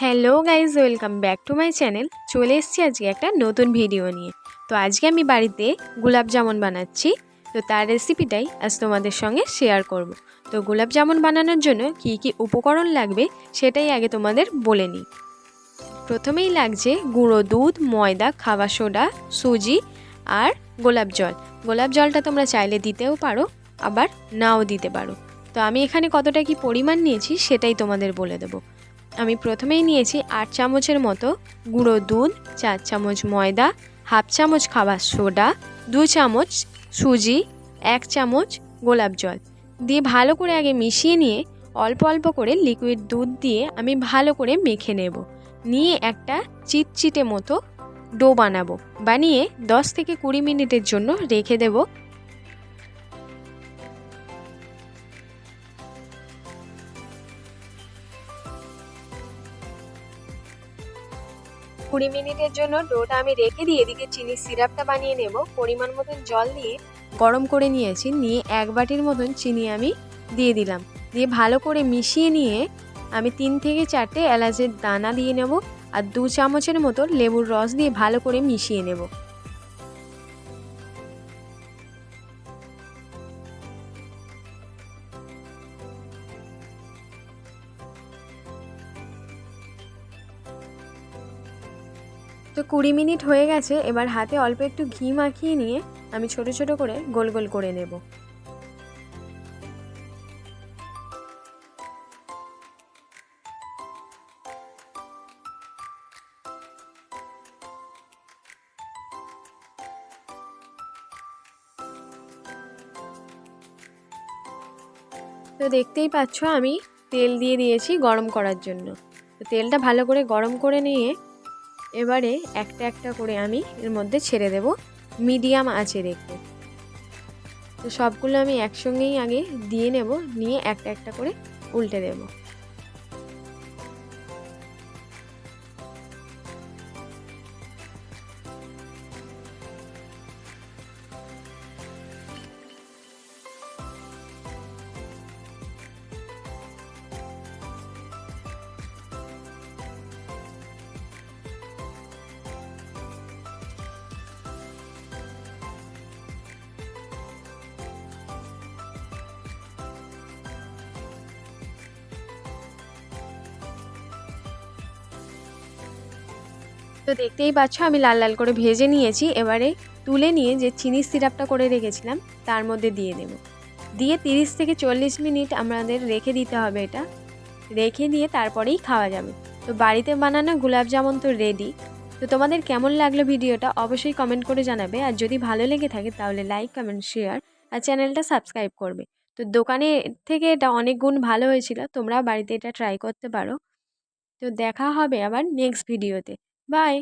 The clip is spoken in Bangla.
Hello guys, welcome back to my channel. চলে এসেছি আজকে একটা নতুন ভিডিও নিয়ে। তো আজকে আমি বাড়িতে গোলাপ জামুন বানাচ্ছি। তো তার রেসিপিটাই আজ তোমাদের সঙ্গে শেয়ার করব। তো গোলাপ জামুন বানানোর জন্য কি কি উপকরণ লাগবে সেটাই আগে তোমাদের বলে নিই। প্রথমেই লাগছে গুঁড়ো দুধ, ময়দা, খাবার সোডা, সুজি আর গোলাপ জল। গোলাপ জলটা তোমরা চাইলে দিতেও পারো, আবার নাও দিতে পারো। তো আমি এখানে কতটা কি পরিমাণ নিয়েছি সেটাই তোমাদের বলে দেবো। আমি প্রথমেই নিয়েছি 8 চামচের মতো গুঁড়ো দুধ, 4 চামচ ময়দা, হাফ চামচ খাবার সোডা, 2 চামচ সুজি, 1 চামচ গোলাপ জল দিয়ে ভালো করে আগে মিশিয়ে নিয়ে অল্প অল্প করে লিকুইড দুধ দিয়ে আমি ভালো করে মেখে নেব। নিয়ে একটা চিটচিটে মতো ডো বানাবো। বানিয়ে 10 থেকে 20 মিনিটের জন্য রেখে দেব। 20 মিনিটের জন্য ডোটা আমি রেখে দিয়ে এদিকে চিনির সিরাপটা বানিয়ে নেব। পরিমাণ মতন জল দিয়ে গরম করে নিয়েছি। নিয়ে 1 বাটির মতন চিনি আমি দিয়ে দিলাম। দিয়ে ভালো করে মিশিয়ে নিয়ে আমি 3 থেকে 4টে এলাচের দানা দিয়ে নেব আর 2 চামচের মতো লেবুর রস দিয়ে ভালো করে মিশিয়ে নেব। তো 20 মিনিট হয়ে গেছে। এবার হাতে অল্প একটু ঘি মাখিয়ে নিয়ে আমি ছোট ছোট করে গোল গোল করে নেব। তো দেখতেই পাচ্ছ আমি তেল দিয়ে দিয়েছি গরম করার জন্য। তো তেলটা ভালো করে গরম করে নিয়ে এবারে একটা একটা করে আমি এর মধ্যে ছেড়ে দেব মিডিয়াম আঁচে রেখে। তো সবগুলো আমি একসঙ্গেই আগে দিয়ে নেব, নিয়ে একটা একটা করে উল্টে দেব। তো দেখতেই পাচ্ছ আমি লাল লাল করে ভেজে নিয়েছি। এবারে তুলে নিয়ে যে চিনির সিরাপটা করে রেখেছিলাম তার মধ্যে দিয়ে দেব। দিয়ে 30 থেকে 40 মিনিট আমাদের রেখে দিতে হবে। এটা রেখে দিয়ে তারপরেই খাওয়া যাবে। তো বাড়িতে বানানো গোলাপ জামুন তো রেডি। তো তোমাদের কেমন লাগলো ভিডিওটা অবশ্যই কমেন্ট করে জানাবে। আর যদি ভালো লেগে থাকে তাহলে লাইক, কমেন্ট, শেয়ার আর চ্যানেলটা সাবস্ক্রাইব করবে। তো দোকানে থেকে এটা অনেক গুণ ভালো হয়েছিল, তোমরা বাড়িতে এটা ট্রাই করতে পারো। তো দেখা হবে আবার নেক্সট ভিডিওতে। বাই।